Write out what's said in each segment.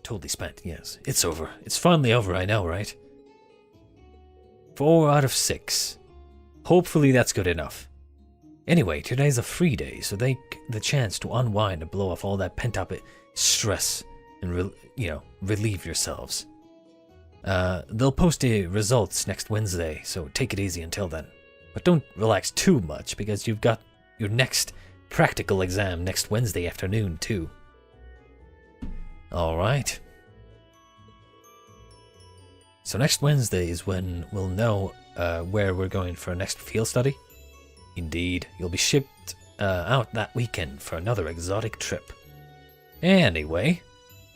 totally spent, yes. It's over. It's finally over, I know, right? 4 out of 6. Hopefully that's good enough. Anyway, today's a free day, so they the chance to unwind and blow off all that pent-up stress and, relieve yourselves. They'll post the results next Wednesday, so take it easy until then. But don't relax too much, because you've got your next practical exam next Wednesday afternoon, too. Alright. So next Wednesday is when we'll know where we're going for our next field study. Indeed, you'll be shipped out that weekend for another exotic trip. Anyway,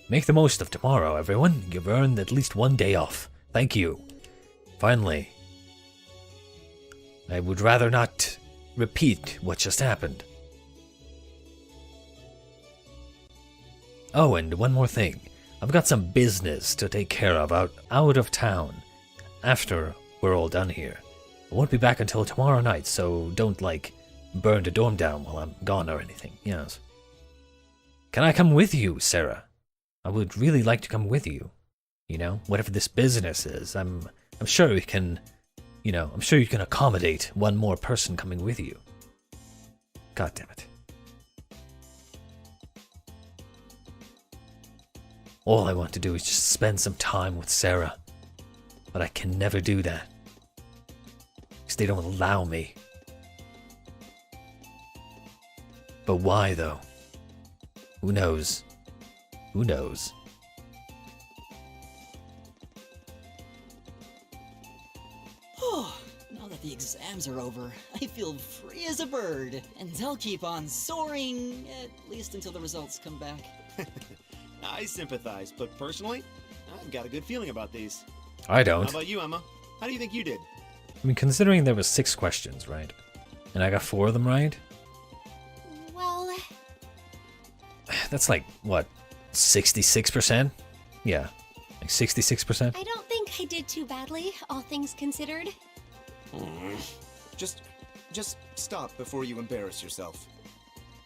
make the most of tomorrow, everyone. You've earned at least 1 day off. Thank you. Finally, I would rather not repeat what just happened. Oh, and one more thing. I've got some business to take care of out of town after we're all done here. I won't be back until tomorrow night, so don't, burn the dorm down while I'm gone or anything, yes. Can I come with you, Sarah? I would really like to come with you. You know, whatever this business is, I'm sure we can, I'm sure you can accommodate one more person coming with you. God damn it. All I want to do is just spend some time with Sarah. But I can never do that. Because they don't allow me. But why, though? Who knows? Who knows? Oh, now that the exams are over, I feel free as a bird. And I'll keep on soaring, at least until the results come back. I sympathize, but personally, I've got a good feeling about these. I don't. How about you, Emma? How do you think you did? I mean, considering there was 6 questions, right? And I got 4 of them right? Well... That's what, 66%? Yeah, 66%? I don't think I did too badly, all things considered. Just stop before you embarrass yourself.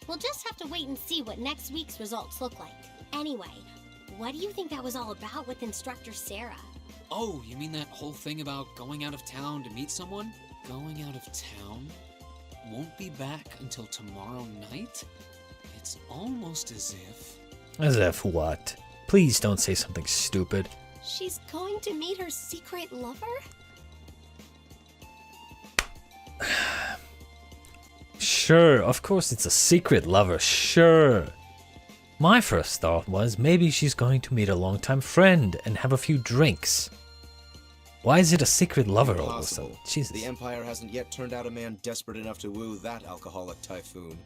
We'll just have to wait and see what next week's results look like. Anyway, what do you think that was all about with Instructor Sarah? Oh, you mean that whole thing about going out of town to meet someone? Going out of town? Won't be back until tomorrow night? It's almost as if... As if what? Please don't say something stupid. She's going to meet her secret lover? Sure, of course it's a secret lover, sure. My first thought was maybe she's going to meet a longtime friend and have a few drinks. Why is it a secret lover all of a sudden? Jesus. The Empire hasn't yet turned out a man desperate enough to woo that alcoholic typhoon.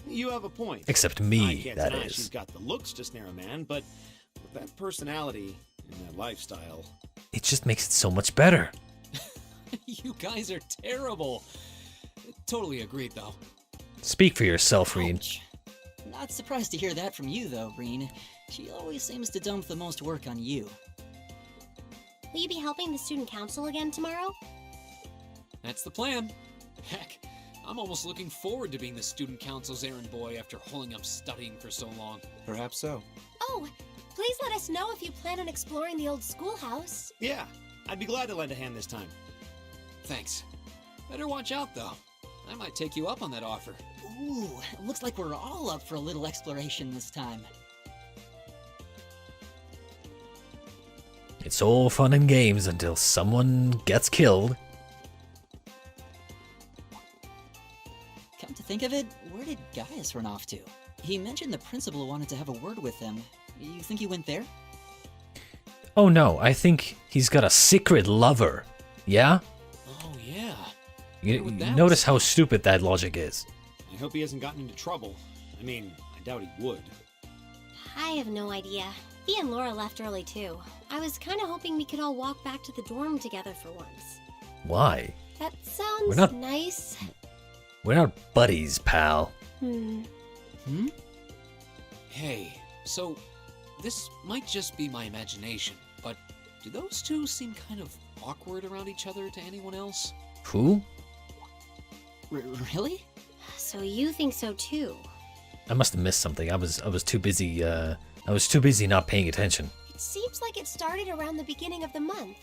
You have a point. Except I me, can't that deny is. she's got the looks to snare a man, but with that personality and that lifestyle... It just makes it so much better. You guys are terrible. Totally agreed, though. Speak for yourself, Reen. Ouch. Not surprised to hear that from you, though, Reen. She always seems to dump the most work on you. Will you be helping the student council again tomorrow? That's the plan. Heck, I'm almost looking forward to being the student council's errand boy after holding up studying for so long. Perhaps so. Oh, please let us know if you plan on exploring the old schoolhouse. Yeah, I'd be glad to lend a hand this time. Thanks. Better watch out, though. I might take you up on that offer. Ooh, looks like we're all up for a little exploration this time. It's all fun and games until someone gets killed. Come to think of it, where did Gaius run off to? He mentioned the principal wanted to have a word with him. You think he went there? Oh no, I think he's got a secret lover. Yeah? Oh, yeah. You notice how stupid that logic is. I hope he hasn't gotten into trouble. I mean, I doubt he would. I have no idea. He and Laura left early too. I was kind of hoping we could all walk back to the dorm together for once. Why? That sounds We're not- nice. We're not buddies, pal. Hmm? Hey, so this might just be my imagination, but do those two seem kind of awkward around each other to anyone else? Who? Really? So you think so too? I must have missed something. I was too busy. I was too busy not paying attention. It seems like it started around the beginning of the month.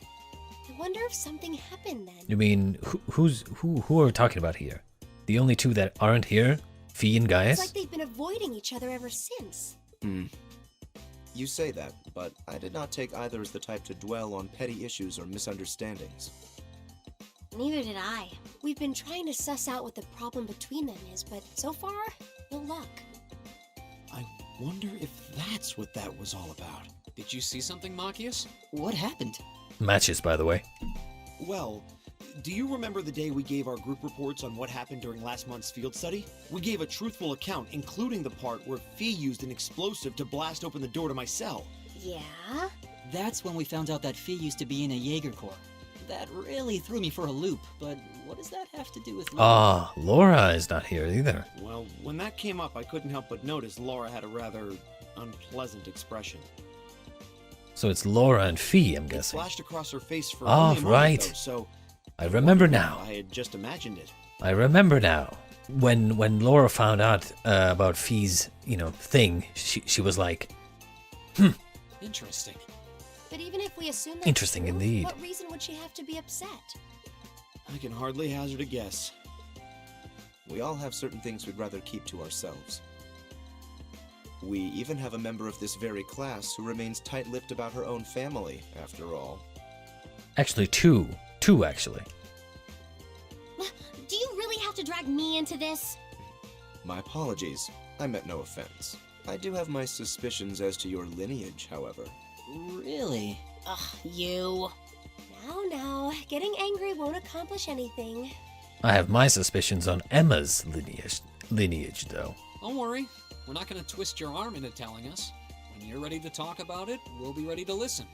I wonder if something happened then. You mean, who are we talking about here? The only two that aren't here? Fee and Gaius? It's like they've been avoiding each other ever since. You say that, but I did not take either as the type to dwell on petty issues or misunderstandings. Neither did I. We've been trying to suss out what the problem between them is, but so far, no luck. I wonder if that's what that was all about. Did you see something, Machias? What happened? Matches, by the way. Well, do you remember the day we gave our group reports on what happened during last month's field study? We gave a truthful account, including the part where Fee used an explosive to blast open the door to my cell. Yeah? That's when we found out that Fee used to be in a Jaeger Corps. That really threw me for a loop, but what does that have to do with Laura? Ah, Laura is not here either. Well, when that came up, I couldn't help but notice Laura had a rather unpleasant expression. So it's Laura and Fee, I'm It guessing. flashed across her face for Oh, only a moment, right. though, so I remember now. I had just imagined it. I remember now. When Laura found out about Fee's, thing, she was like, Interesting. But even if we assume that's Interesting true, indeed. what reason would she have to be upset? I can hardly hazard a guess. We all have certain things we'd rather keep to ourselves. We even have a member of this very class who remains tight-lipped about her own family, after all. actually two actually. Do you really have to drag me into this? My apologies. I meant no offense. I do have my suspicions as to your lineage, however. Really? Ugh, you. Now, getting angry won't accomplish anything. I have my suspicions on Emma's lineage though. Don't worry. We're not going to twist your arm into telling us. When you're ready to talk about it, we'll be ready to listen.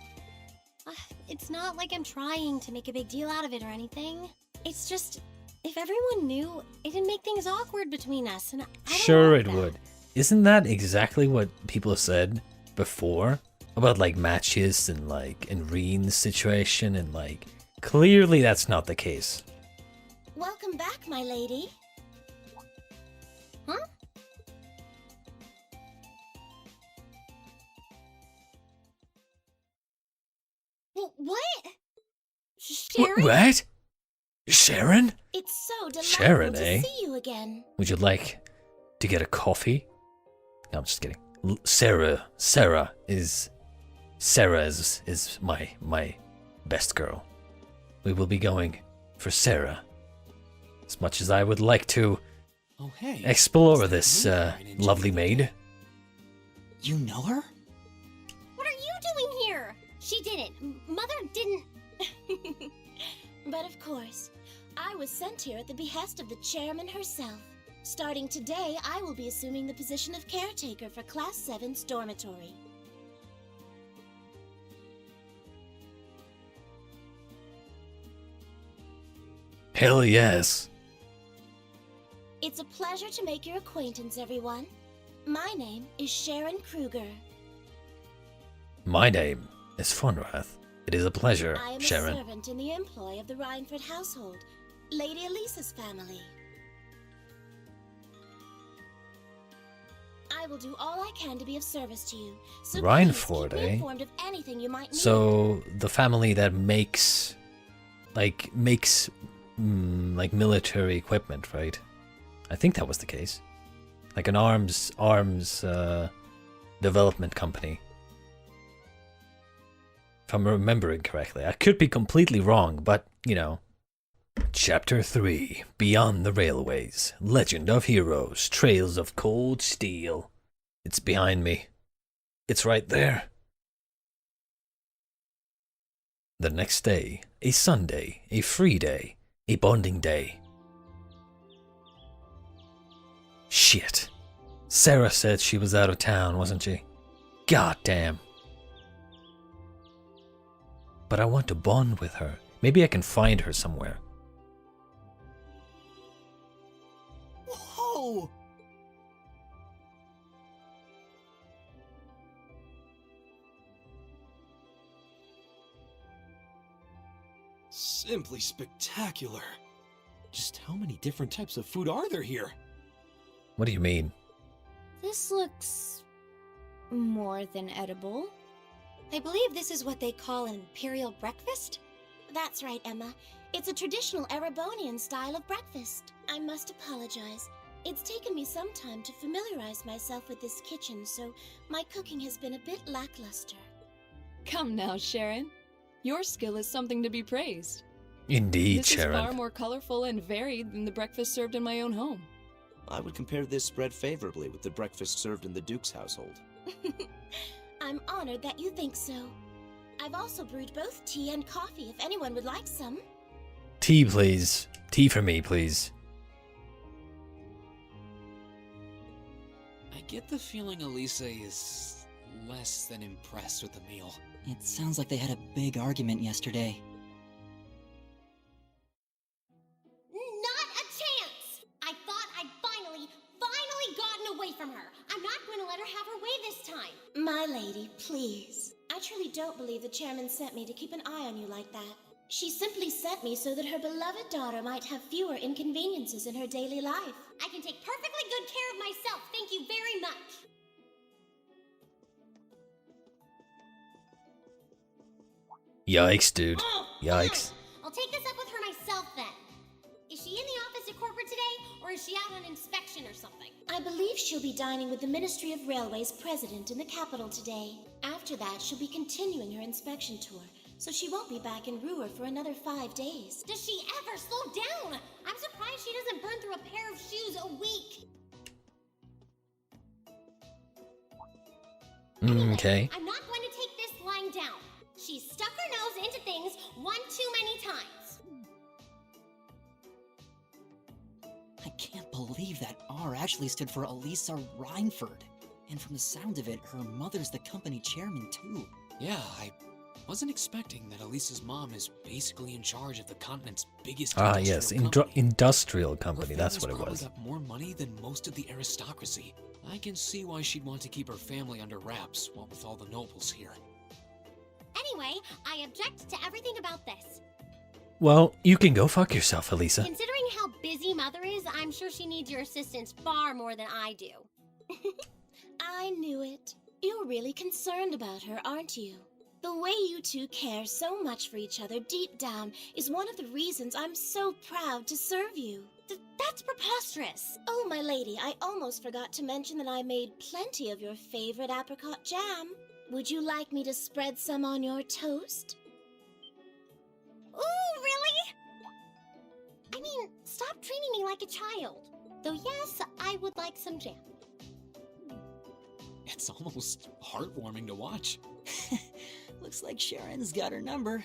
It's not like I'm trying to make a big deal out of it or anything. It's just, if everyone knew, it'd make things awkward between us, and I don't Sure want it that. would. Isn't that exactly what people have said before? About like matches and like Reen's situation and like clearly that's not the case. Welcome back, my lady. Huh? What? Sharon? What? Sharon? It's so delightful Sharon, to eh? see you again. Would you like to get a coffee? No, I'm just kidding. Sarah is my best girl. We will be going for Sarah. As much as I would like to Oh, hey. explore It's this that moon guy lovely ninja maid. You know her? What are you doing here? She didn't. Mother didn't. But of course, I was sent here at the behest of the chairman herself. Starting today, I will be assuming the position of caretaker for Class 7's dormitory. Hell yes. It's a pleasure to make your acquaintance, everyone. My name is Sharon Kruger. My name is Fonrath. It is a pleasure, I am Sharon. a servant in the employ of the Rhineford household, Lady Alisa's family. I will do all I can to be of service to you. So Rhineford, please keep me eh? informed of anything you might need. So the family that makes military equipment, right? I think that was the case. Like an arms development company. If I'm remembering correctly. I could be completely wrong, but, Chapter 3, Beyond the Railways. Legend of Heroes, Trails of Cold Steel. It's behind me. It's right there. The next day, a Sunday, a free day, a bonding day. Shit. Sarah said she was out of town, wasn't she? God damn. But I want to bond with her. Maybe I can find her somewhere. Whoa! Simply spectacular. Just how many different types of food are there here? What do you mean? This looks more than edible. I believe this is what they call an imperial breakfast? That's right, Emma. It's a traditional Erebonian style of breakfast. I must apologize. It's taken me some time to familiarize myself with this kitchen, so my cooking has been a bit lackluster. Come now, Sharon. Your skill is something to be praised. Indeed, This Sharon. is far more colorful and varied than the breakfast served in my own home. I would compare this spread favorably with the breakfast served in the Duke's household. I'm honored that you think so. I've also brewed both tea and coffee if anyone would like some. Tea, please. Tea for me, please. I get the feeling Alisa is less than impressed with the meal. It sounds like they had a big argument yesterday. Not a chance! I thought I'd finally gotten away from her. I'm not going to let her have her way this time. My lady, please. I truly don't believe the chairman sent me to keep an eye on you like that. She simply sent me so that her beloved daughter might have fewer inconveniences in her daily life. I can take perfectly good care of myself, thank you very much. Yikes, dude. Oh, Yikes. fine. I'll take this up with her myself then. Is she in the office at corporate today, or is she out on inspection or something? I believe she'll be dining with the Ministry of Railways president in the capital today. After that, she'll be continuing her inspection tour, so she won't be back in Ruhr for another 5 days. Does she ever slow down? I'm surprised she doesn't burn through a pair of shoes a week. Okay. I'm not going to take this lying down. She's stuck her nose into things one too many times. I can't believe that R actually stood for Alisa Reinford. And from the sound of it, her mother's the company chairman too. Yeah, I wasn't expecting that Alisa's mom is basically in charge of the continent's biggest Ah, yes. Industrial company. Her That's what it family's was. probably got more money than most of the aristocracy. I can see why she'd want to keep her family under wraps, what with all the nobles here. Anyway, I object to everything about this. Well, you can go fuck yourself, Alisa. Considering how busy Mother is, I'm sure she needs your assistance far more than I do. I knew it. You're really concerned about her, aren't you? The way you two care so much for each other deep down is one of the reasons I'm so proud to serve you. That's preposterous. Oh, my lady, I almost forgot to mention that I made plenty of your favorite apricot jam. Would you like me to spread some on your toast? Ooh, really? I mean, stop treating me like a child. Though yes, I would like some jam. It's almost heartwarming to watch. Looks like Sharon's got her number.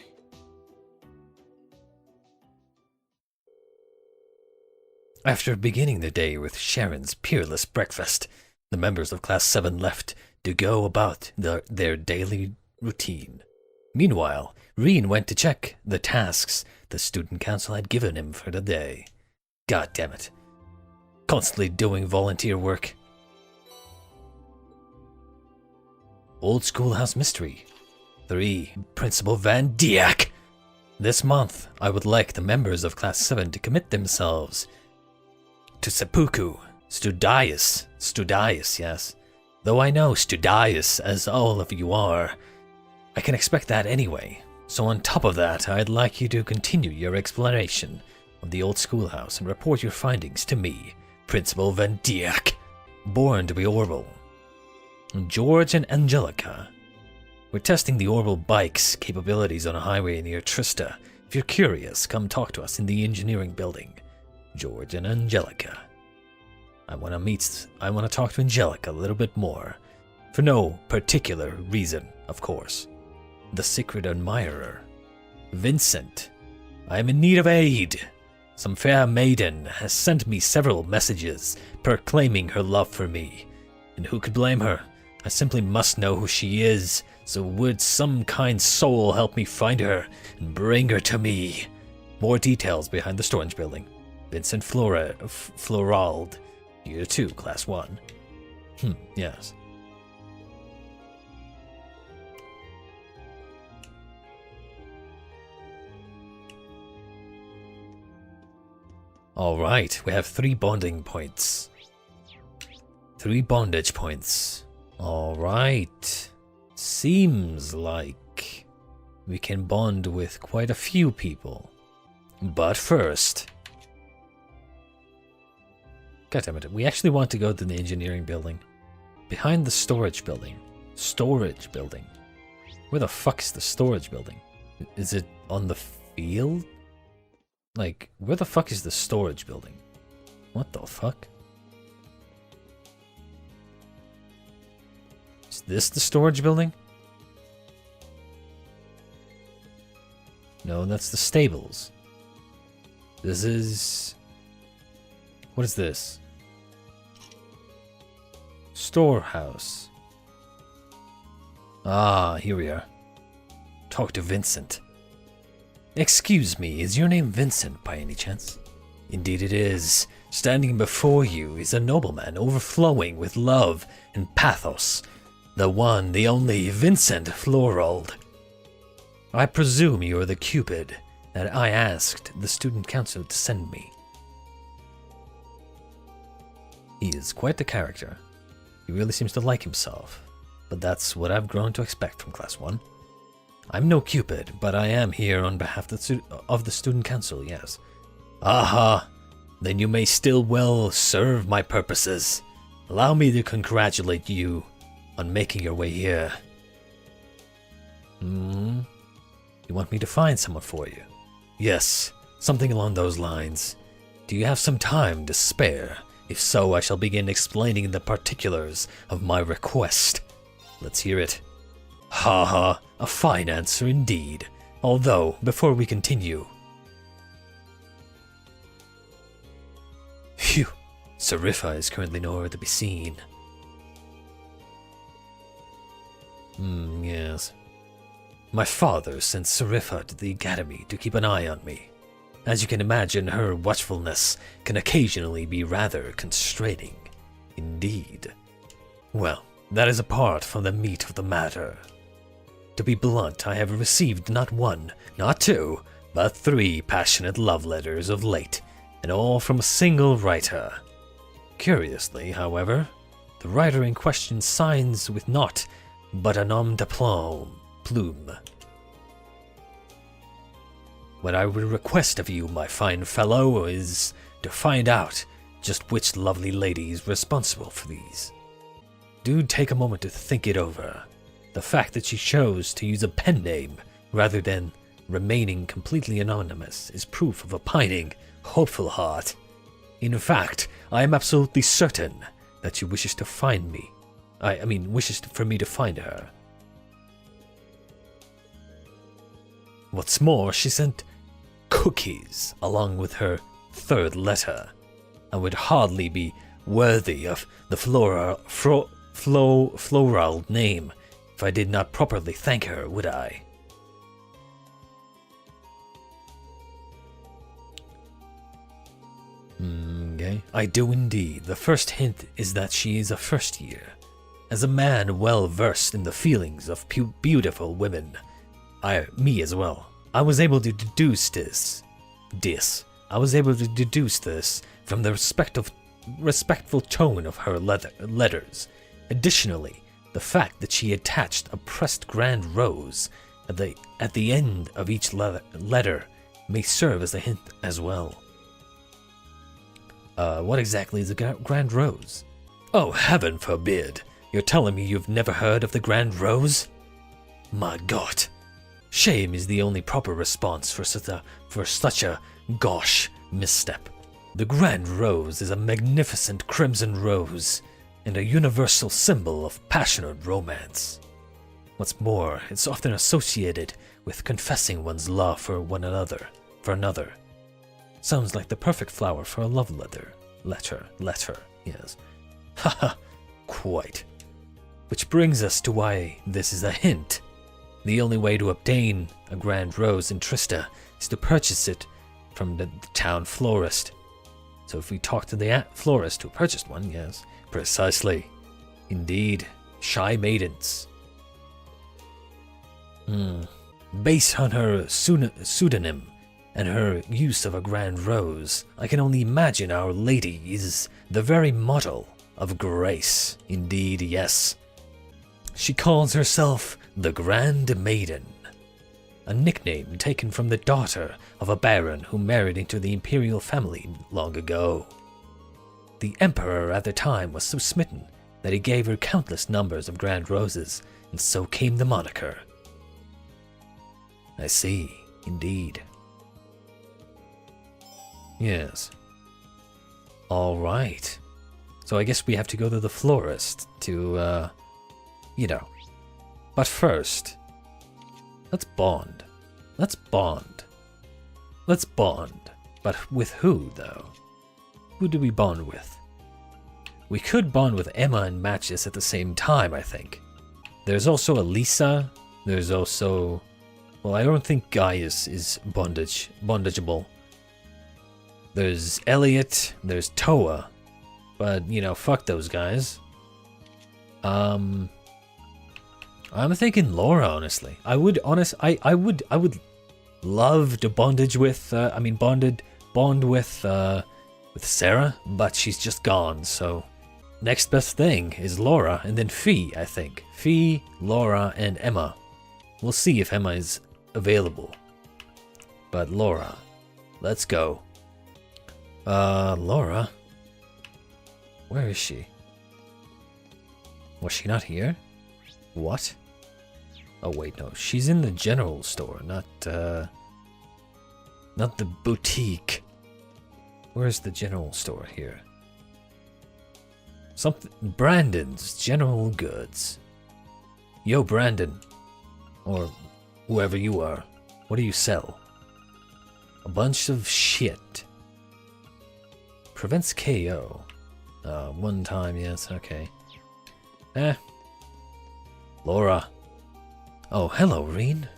After beginning the day with Sharon's peerless breakfast, the members of Class 7 left to go about their daily routine. Meanwhile, Reen went to check the tasks the student council had given him for the day. God damn it. Constantly doing volunteer work. Old Schoolhouse Mystery 3. Principal Van Dijk. This month, I would like the members of Class 7 to commit themselves to seppuku, Studius, yes. Though I know Studius, as all of you are, I can expect that anyway. So on top of that, I'd like you to continue your exploration of the old schoolhouse and report your findings to me, Principal Van Dijk, born to be Orbital. George and Angelica. We're testing the Orbital bike's capabilities on a highway near Trista. If you're curious, come talk to us in the engineering building. George and Angelica. I want to talk to Angelica a little bit more. For no particular reason, of course. The Secret Admirer. Vincent. I am in need of aid. Some fair maiden has sent me several messages proclaiming her love for me. And who could blame her? I simply must know who she is, so would some kind soul help me find her and bring her to me. More details behind the storage building. Vincent Florald. Year 2, Class 1. Yes. Alright, we have 3 bonding points. 3 bondage points. Alright. Seems like we can bond with quite a few people. But first... God damn it, we actually want to go to the engineering building. Behind the storage building. Storage building. Where the fuck is the storage building? Is it on the field? Like, where the fuck is the storage building? What the fuck? Is this the storage building? No, that's the stables. This is... What is this? Storehouse. Ah, here we are. Talk to Vincent. Excuse me, is your name Vincent by any chance? Indeed it is. Standing before you is a nobleman overflowing with love and pathos. The one, the only Vincent Florald. I presume you are the Cupid that I asked the student council to send me. He is quite the character. He really seems to like himself, but that's what I've grown to expect from Class 1. I'm no Cupid, but I am here on behalf of the student council, yes. Aha! Then you may still well serve my purposes. Allow me to congratulate you on making your way here. You want me to find someone for you? Yes, something along those lines. Do you have some time to spare? If so, I shall begin explaining the particulars of my request. Let's hear it. Ha ha, a fine answer indeed. Although, before we continue... Phew, Seriffa is currently nowhere to be seen. Yes. My father sent Seriffa to the academy to keep an eye on me. As you can imagine, her watchfulness can occasionally be rather constraining. Indeed. Well, that is apart from the meat of the matter. To be blunt, I have received not one, not two, but 3 passionate love letters of late, and all from a single writer. Curiously, however, the writer in question signs with naught but a nom de plume. What I would request of you, my fine fellow, is to find out just which lovely lady is responsible for these. Do take a moment to think it over. The fact that she chose to use a pen name rather than remaining completely anonymous is proof of a pining, hopeful heart. In fact, I am absolutely certain that she wishes to find me. Wishes for me to find her. What's more, she sent cookies along with her 3rd letter. I would hardly be worthy of the floral name if I did not properly thank her, would I? Okay, I do indeed. The first hint is that she is a first year. As a man well versed in the feelings of beautiful women, me as well, I was able to deduce this from the respectful tone of her letters. Additionally, the fact that she attached a pressed grand rose at the end of each letter may serve as a hint as well. What exactly is a grand rose? Oh, heaven forbid! You're telling me you've never heard of the grand rose? My God! Shame is the only proper response for such a gauche misstep. The grand rose is a magnificent crimson rose, and a universal symbol of passionate romance. What's more, it's often associated with confessing one's love for another. Sounds like the perfect flower for a love letter, yes. Haha, quite. Which brings us to why this is a hint. The only way to obtain a grand rose in Trista is to purchase it from the town florist. So if we talk to the florist who purchased one, yes, precisely. Indeed, shy maidens. Based on her pseudonym and her use of a grand rose, I can only imagine Our Lady is the very model of grace. Indeed, yes. She calls herself the Grand Maiden, a nickname taken from the daughter of a baron who married into the imperial family long ago. The emperor at the time was so smitten that he gave her countless numbers of grand roses, and so came the moniker. I see, indeed. Yes. All right. So I guess we have to go to the florist to, you know. But first, let's bond. Let's bond. Let's bond. But with who, though? Who do we bond with? We could bond with Emma and Matches at the same time, I think. There's also Alisa. There's also... Well, I don't think Guy is bondageable. There's Elliot. There's Toa. But, you know, fuck those guys. I'm thinking Laura, honestly. I would love to bond with Sarah, but she's just gone, so next best thing is Laura, and then Fee, I think. Fee, Laura, and Emma. We'll see if Emma is available. But Laura, let's go. Laura? Where is she? Was she not here? What? Oh wait, no, she's in the general store, not the boutique. Where's the general store here? Brandon's General Goods. Yo, Brandon. Or whoever you are. What do you sell? A bunch of shit. Prevents KO. One time, yes, okay. Laura. Oh, hello, Reen.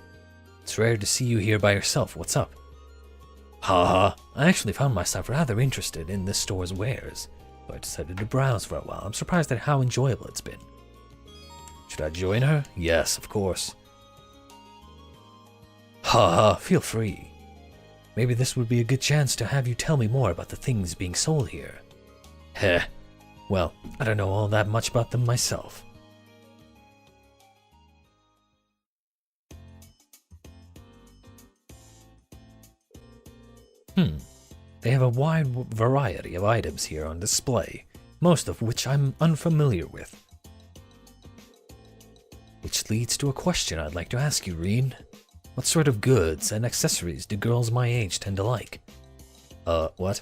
It's rare to see you here by yourself. What's up? Haha, I actually found myself rather interested in this store's wares, so I decided to browse for a while. I'm surprised at how enjoyable it's been. Should I join her? Yes, of course. Haha, feel free. Maybe this would be a good chance to have you tell me more about the things being sold here. Heh. Well, I don't know all that much about them myself. They have a wide variety of items here on display, most of which I'm unfamiliar with. Which leads to a question I'd like to ask you, Reen. What sort of goods and accessories do girls my age tend to like? What?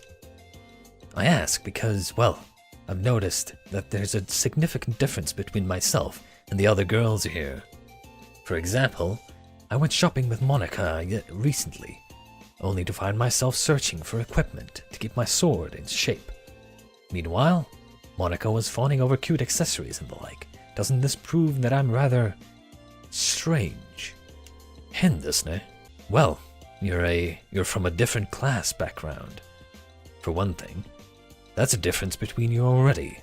I ask because, well, I've noticed that there's a significant difference between myself and the other girls here. For example, I went shopping with Monica recently, only to find myself searching for equipment to keep my sword in shape. Meanwhile, Monica was fawning over cute accessories and the like. Doesn't this prove that I'm rather strange? Hen desu ne? Well, you're from a different class background. For one thing, that's a difference between you already.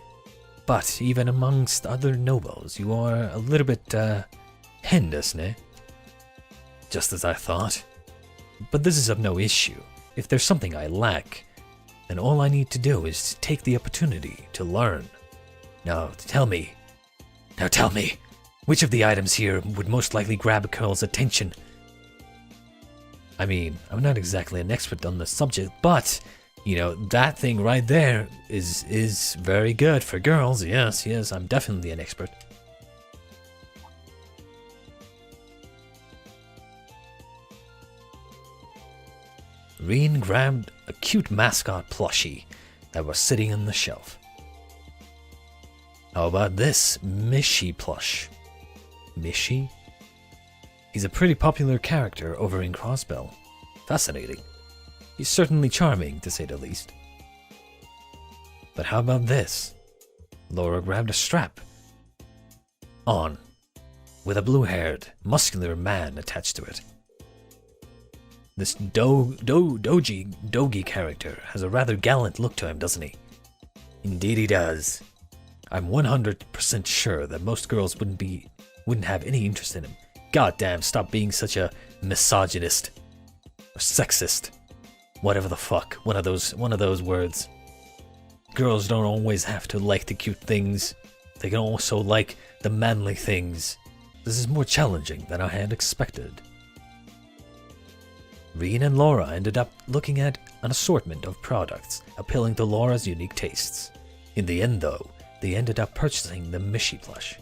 But even amongst other nobles, you are a little bit, hen desu ne? Just as I thought. But this is of no issue. If there's something I lack, then all I need to do is to take the opportunity to learn. Now tell me, which of the items here would most likely grab a girl's attention? I mean, I'm not exactly an expert on the subject, but, you know, that thing right there is very good for girls. Yes, I'm definitely an expert. Reen grabbed a cute mascot plushie that was sitting on the shelf. How about this Mishy plush? Mishy? He's a pretty popular character over in Crossbell. Fascinating. He's certainly charming, to say the least. But how about this? Laura grabbed a strap on, with a blue-haired, muscular man attached to it. This Dogi character has a rather gallant look to him, doesn't he? Indeed he does. I'm 100% sure that most girls wouldn't have any interest in him. Goddamn, stop being such a misogynist. Or sexist. Whatever the fuck. One of those words. Girls don't always have to like the cute things. they can also like the manly things. This is more challenging than I had expected. Reen and Laura ended up looking at an assortment of products appealing to Laura's unique tastes. In the end, though, they ended up purchasing the Mishy plush.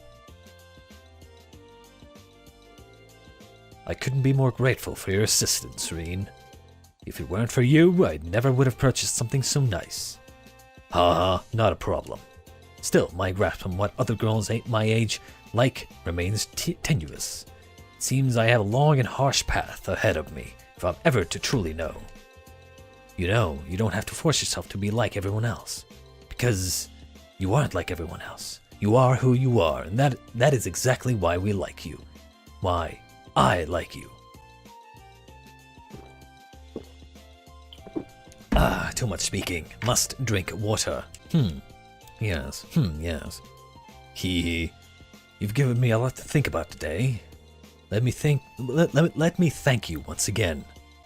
I couldn't be more grateful for your assistance, Reen. If it weren't for you, I never would have purchased something so nice. Haha, not a problem. Still, my grasp on what other girls my age like remains tenuous. It seems I have a long and harsh path ahead of me, if I'm ever to truly know. You know, you don't have to force yourself to be like everyone else. Because you aren't like everyone else. You are who you are, and that is exactly why we like you. Why I like you. Ah, too much speaking. Must drink water. Yes. Yes. Hee. You've given me a lot to think about today. Let me thank you once again.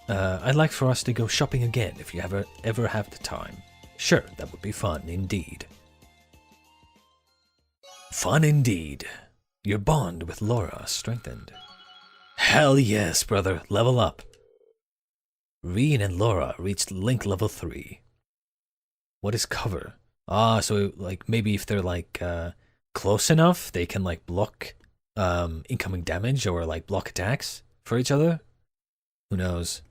I'd like for us to go shopping again if you ever have the time. Sure, that would be fun indeed. Fun indeed. Your bond with Laura strengthened. Hell yes, brother. Level up. Reen and Laura reached link level 3. What is cover? Ah, so like maybe if they're like close enough, they can like block incoming damage or like block attacks for each other? Who knows?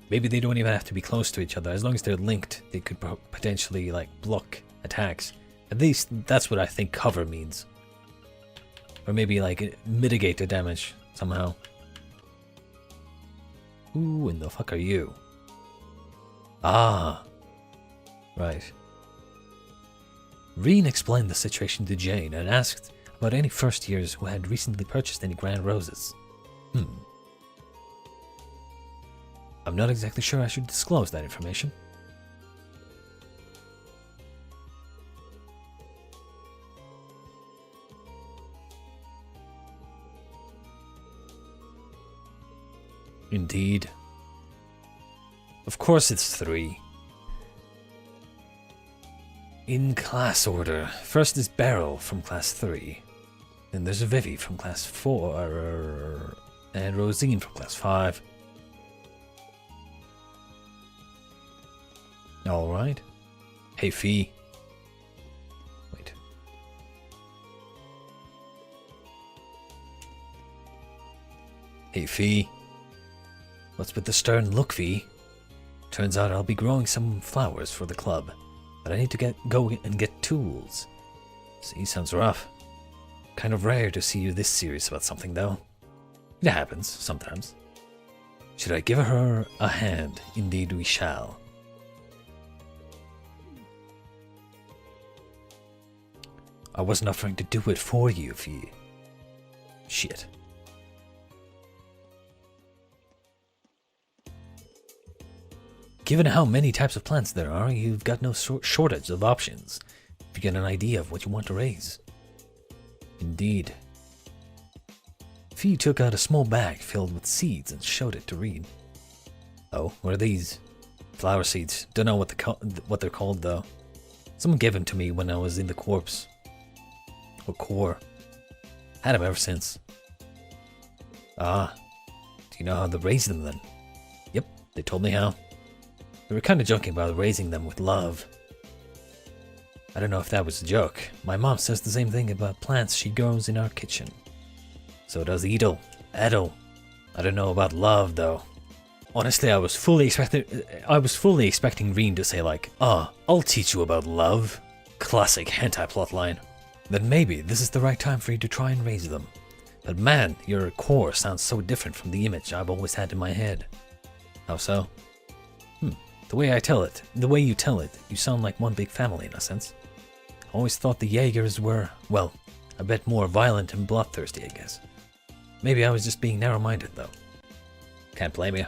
Maybe they don't even have to be close to each other. As long as they're linked, they could potentially like block attacks. At least that's what I think cover means. Or maybe like mitigate the damage somehow. Who in the fuck are you? Ah. Right. Reen explained the situation to Jane and asked about any first years who had recently purchased any grand roses. I'm not exactly sure I should disclose that information. Indeed. Of course it's 3. In class order. First is Beryl from class 3. Then there's Vivi from class 4. And Rosine from class 5. Alright. Hey Fee. Wait. Hey Fee. What's with the stern look, Fee? Turns out I'll be growing some flowers for the club, but I need to go and get tools. See, sounds rough. Kind of rare to see you this serious about something, though. It happens, sometimes. Should I give her a hand? Indeed we shall. I wasn't offering to do it for you, Fee. Shit. Given how many types of plants there are, you've got no shortage of options if you get an idea of what you want to raise. Indeed. Fee took out a small bag filled with seeds and showed it to Reen. Oh, what are these? Flower seeds. Don't know what they're called though. Someone gave them to me when I was in the corps. Or Corps. Had them ever since. Ah. Do you know how to raise them then? Yep, they told me how. We were kind of joking about raising them with love. I don't know if that was a joke. My mom says the same thing about plants she grows in our kitchen. So does Edel. I don't know about love though. Honestly, I was fully expecting Reen to say like, I'll teach you about love. Classic hentai plotline. Then maybe this is the right time for you to try and raise them. But man, your core sounds so different from the image I've always had in my head. How so? The way you tell it, you sound like one big family in a sense. I always thought the Jaegers were, well, a bit more violent and bloodthirsty, I guess. Maybe I was just being narrow-minded though. Can't blame you.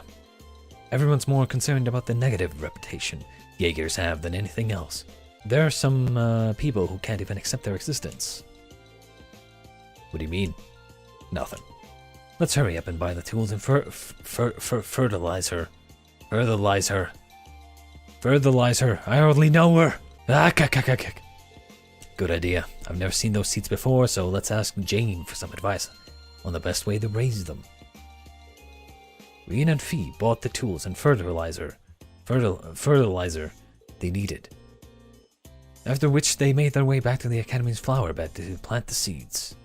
Everyone's more concerned about the negative reputation Jaegers have than anything else. There are some people who can't even accept their existence. What do you mean? Nothing. Let's hurry up and buy the tools and fertilize her. Fertilize her. I hardly know her. Good idea. I've never seen those seeds before, so let's ask Jane for some advice on the best way to raise them. Reen and Fee bought the tools and fertilizer they needed. After which they made their way back to the Academy's flower bed to plant the seeds.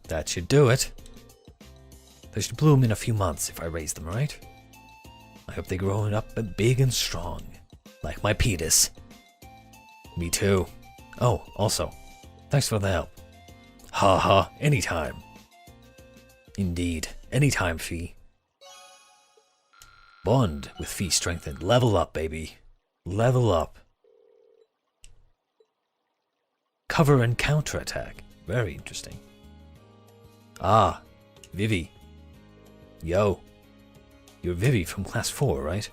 That should do it. They should bloom in a few months if I raise them, right? I hope they grow up big and strong, like my penis. Me too. Oh, also, thanks for the help. Haha, anytime. Indeed, anytime, Fee. Bond with Fee strengthened. Level up, baby. Level up. Cover and counterattack. Very interesting. Ah, Vivi. Yo. You're Vivi from Class 4, right?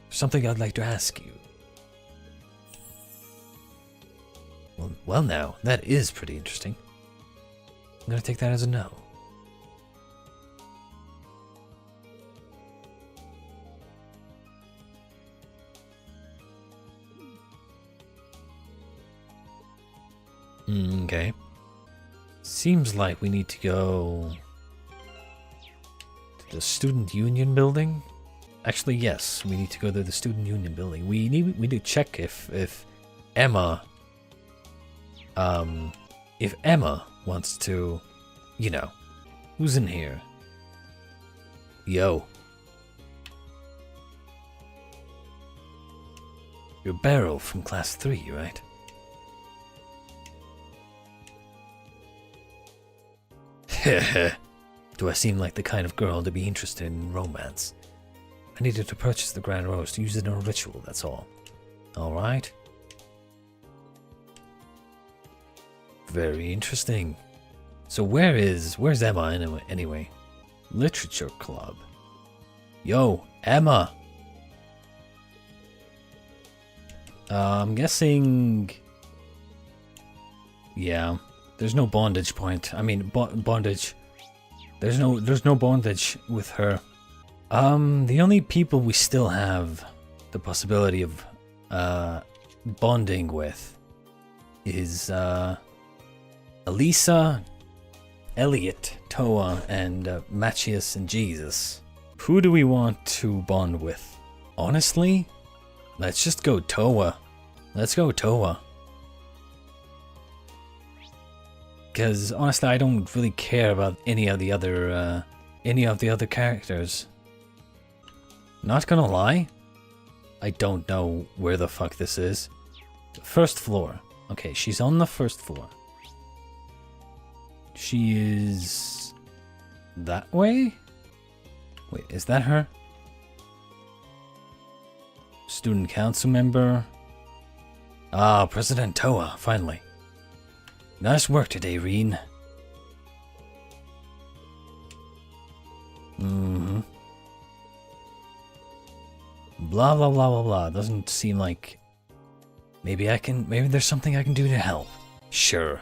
Something I'd like to ask you. Well now, that is pretty interesting. I'm gonna take that as a no. Okay. Seems like we need to go to the Student Union building. Actually, yes, we need to go to the Student Union building. We need to check if Emma wants to, you know, who's in here? Yo. You're Beryl from Class 3, right? Do I seem like the kind of girl to be interested in romance? I needed to purchase the Grand Rose to use it in a ritual, that's all. Alright. Very interesting. So where's Emma anyway? Literature Club. Yo, Emma! I'm guessing... Yeah. There's no bondage point. I mean, bondage. There's no bondage with her. The only people we still have the possibility of bonding with is Alisa, Elliot, Toa, and Matthias and Jesus. Who do we want to bond with? Honestly, let's just go Toa. Let's go Toa. Because honestly, I don't really care about any of the other characters. Not gonna lie, I don't know where the fuck this is. First floor. Okay, she's on the first floor. She is that way? Wait, is that her? Student council member. Ah, President Toa, finally. Nice work today, Reen. Blah blah blah blah blah. Doesn't seem like maybe there's something I can do to help. Sure.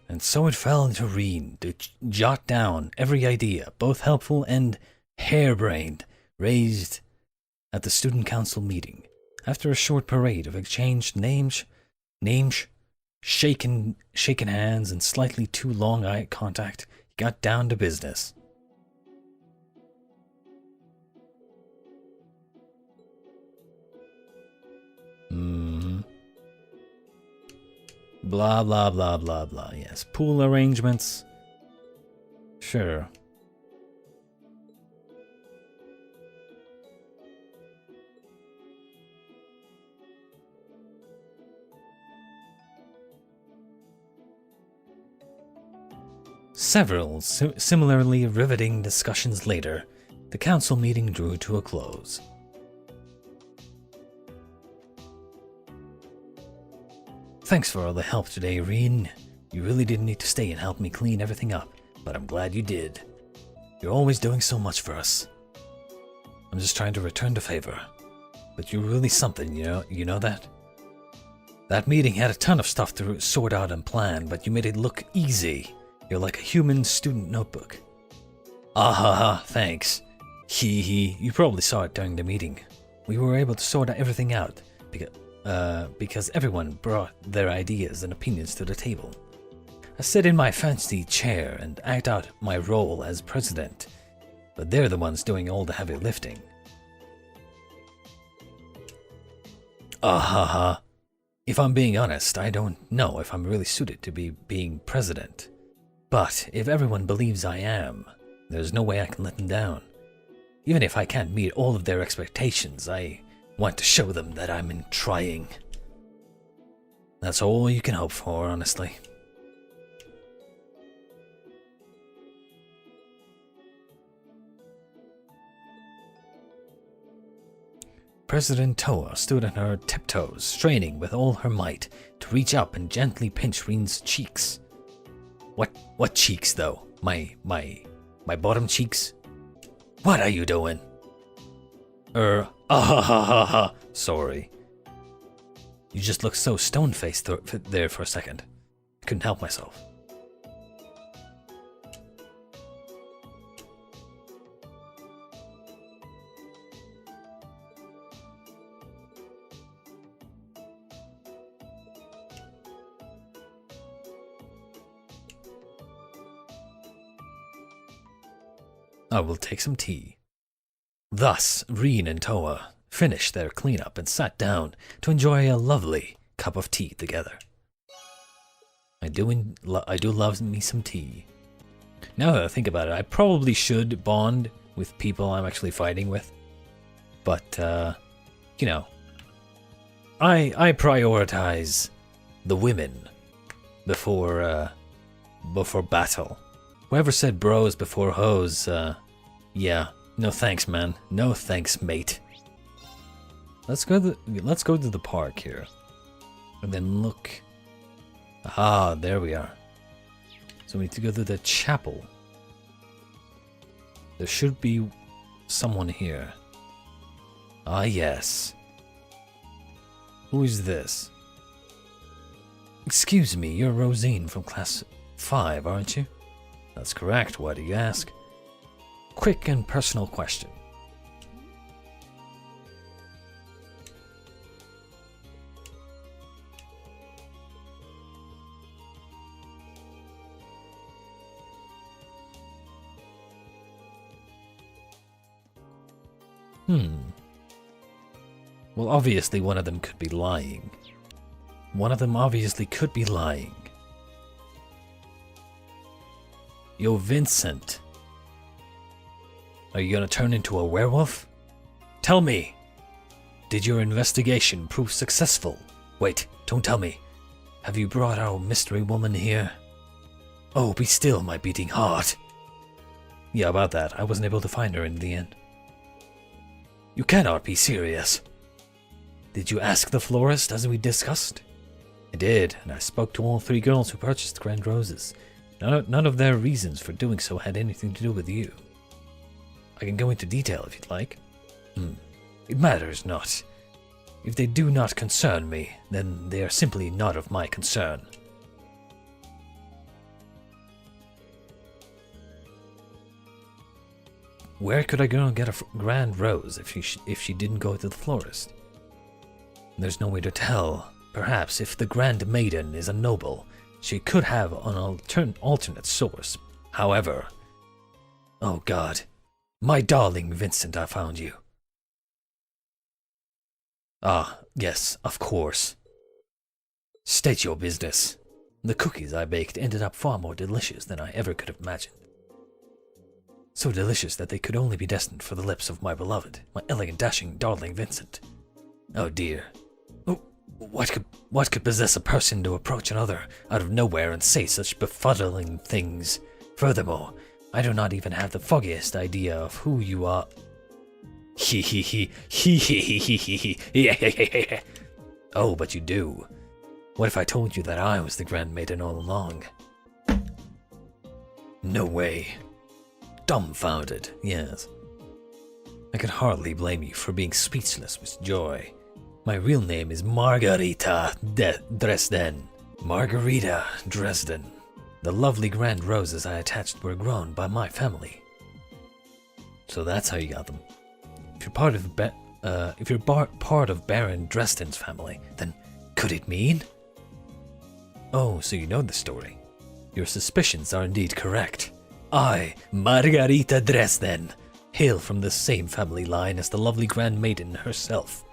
And so it fell into Reen to jot down every idea, both helpful and harebrained, raised at the student council meeting. After a short parade of exchanged names, shaken hands, and slightly too long eye contact, he got down to business. Blah blah blah blah blah. Yes, pool arrangements. Sure. Several similarly riveting discussions later, the council meeting drew to a close. Thanks for all the help today, Reen. You really didn't need to stay and help me clean everything up, but I'm glad you did. You're always doing so much for us. I'm just trying to return the favor. But you're really something, you know that? That meeting had a ton of stuff to sort out and plan, but you made it look easy. You're like a human student notebook. Ah ha ha, thanks. Hee hee, you probably saw it during the meeting. We were able to sort everything out because everyone brought their ideas and opinions to the table. I sit in my fancy chair and act out my role as president, but they're the ones doing all the heavy lifting. Ah ha ha. If I'm being honest, I don't know if I'm really suited to be being president. But if everyone believes I am, there's no way I can let them down. Even if I can't meet all of their expectations, I want to show them that I'm in trying. That's all you can hope for, honestly. President Toa stood on her tiptoes, straining with all her might to reach up and gently pinch Reen's cheeks. What cheeks, though? My bottom cheeks? What are you doing? Ha ha ha ha. Sorry. You just looked so stone-faced there for a second. I couldn't help myself. I will take some tea. Thus, Reen and Toa finished their cleanup and sat down to enjoy a lovely cup of tea together. I do love me some tea. Now that I think about it, I probably should bond with people I'm actually fighting with. But, you know, I prioritize the women before battle. Whoever said bros before hoes, yeah, no thanks, man. No thanks, mate. Let's go to the park here, and then look. Ah, there we are. So we need to go to the chapel. There should be someone here. Ah, yes. Who is this? Excuse me, you're Rosine from class 5, aren't you? That's correct, why do you ask? Quick and personal question. Well, obviously one of them could be lying. One of them obviously could be lying. Yo, Vincent. Are you gonna turn into a werewolf? Tell me! Did your investigation prove successful? Wait, don't tell me. Have you brought our mystery woman here? Oh, be still, my beating heart. Yeah, about that. I wasn't able to find her in the end. You cannot be serious. Did you ask the florist as we discussed? I did, and I spoke to all 3 girls who purchased grand roses. None of their reasons for doing so had anything to do with you. I can go into detail if you'd like. It matters not. If they do not concern me, then they are simply not of my concern. Where could a girl get a grand rose if she didn't go to the florist? There's no way to tell. Perhaps if the Grand Maiden is a noble, she could have an alternate source. However... Oh God. My darling Vincent, I found you. Ah, yes, of course. State your business. The cookies I baked ended up far more delicious than I ever could have imagined. So delicious that they could only be destined for the lips of my beloved, my elegant, dashing, darling Vincent. Oh dear. What could possess a person to approach another out of nowhere and say such befuddling things? Furthermore, I do not even have the foggiest idea of who you are. Oh, but you do. What if I told you that I was the Grand Maiden all along? No way. Dumbfounded, yes. I could hardly blame you for being speechless with joy. My real name is Margarita Dresden. Margarita Dresden. The lovely grand roses I attached were grown by my family. So that's how you got them. If you're part of Baron Dresden's family, then could it mean? Oh, so you know the story. Your suspicions are indeed correct. I, Margarita Dresden, hail from the same family line as the lovely Grand Maiden herself.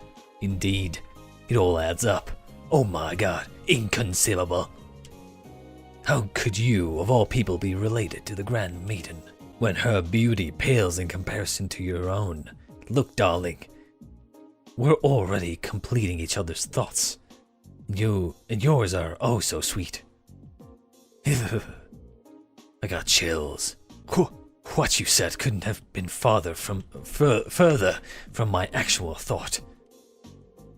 Indeed, it all adds up. Oh my god, inconceivable. How could you, of all people, be related to the Grand Maiden, when her beauty pales in comparison to your own? Look, darling, we're already completing each other's thoughts. You and yours are oh so sweet. I got chills. What you said couldn't have been further from my actual thought.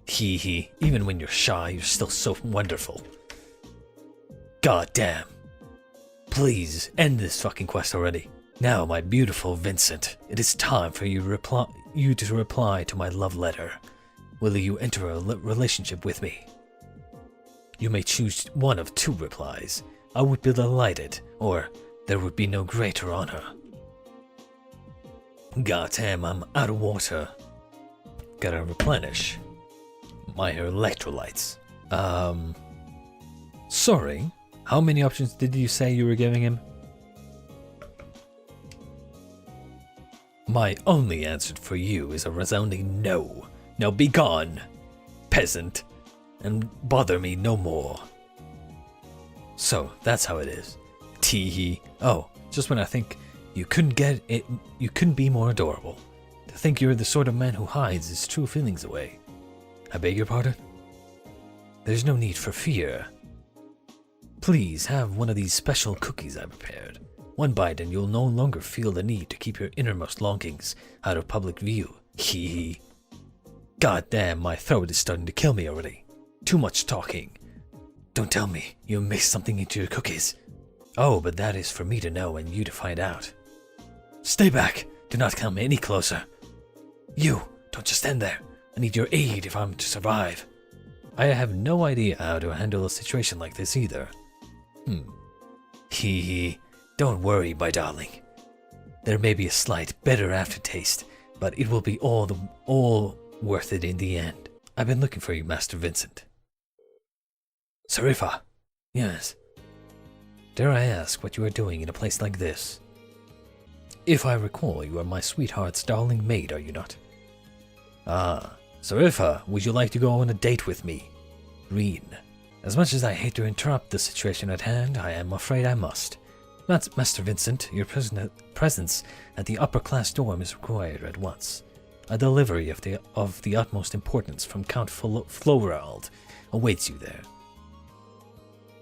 Hee, even when you're shy, you're still so wonderful. God damn. Please, end this fucking quest already. Now, my beautiful Vincent, it is time for you to reply to my love letter. Will you enter a relationship with me? You may choose one of two replies. I would be delighted, or there would be no greater honor. God damn, I'm out of water. Gotta replenish my electrolytes. Sorry, how many options did you say you were giving him? My only answer for you is a resounding no. Now be gone, peasant, and bother me no more. So, that's how it is. Tee-hee. Oh, just when I think you couldn't get it, you couldn't be more adorable. To think you're the sort of man who hides his true feelings away. I beg your pardon? There's no need for fear. Please have one of these special cookies I prepared. One bite and you'll no longer feel the need to keep your innermost longings out of public view. Hee hee. God damn, my throat is starting to kill me already. Too much talking. Don't tell me you mixed something into your cookies. Oh, but that is for me to know and you to find out. Stay back. Do not come any closer. You, don't just stand there. I need your aid if I'm to survive. I have no idea how to handle a situation like this either. Hee hee. Don't worry, my darling. There may be a slight bitter aftertaste, but it will be all worth it in the end. I've been looking for you, Master Vincent. Sarifa. Yes. Dare I ask what you are doing in a place like this? If I recall, you are my sweetheart's darling maid, are you not? Ah, Sarifa, would you like to go on a date with me? Reen. As much as I hate to interrupt the situation at hand, I am afraid I must. Master Vincent, your presence at the upper-class dorm is required at once. A delivery of the utmost importance from Count Florald awaits you there.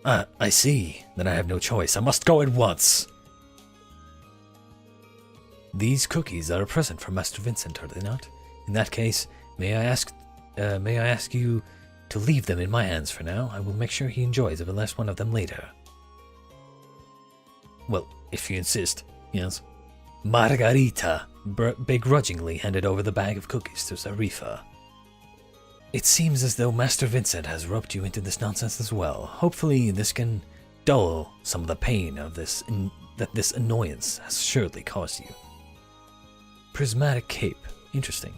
I see. Then I have no choice. I must go at once. These cookies are a present from Master Vincent, are they not? In that case, may I ask you to leave them in my hands for now? I will make sure he enjoys every last one of them later. Well, if you insist, yes. Margarita begrudgingly handed over the bag of cookies to Sarifa. It seems as though Master Vincent has roped you into this nonsense as well. Hopefully this can dull some of the pain of that this annoyance has surely caused you. Prismatic cape. Interesting.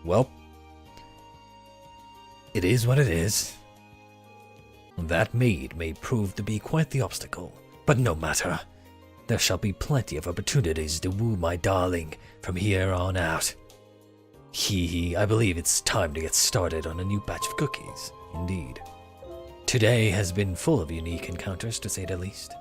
Well, it is what it is. That maid may prove to be quite the obstacle, but no matter. There shall be plenty of opportunities to woo my darling from here on out. Hee hee, I believe it's time to get started on a new batch of cookies, indeed. Today has been full of unique encounters, to say the least.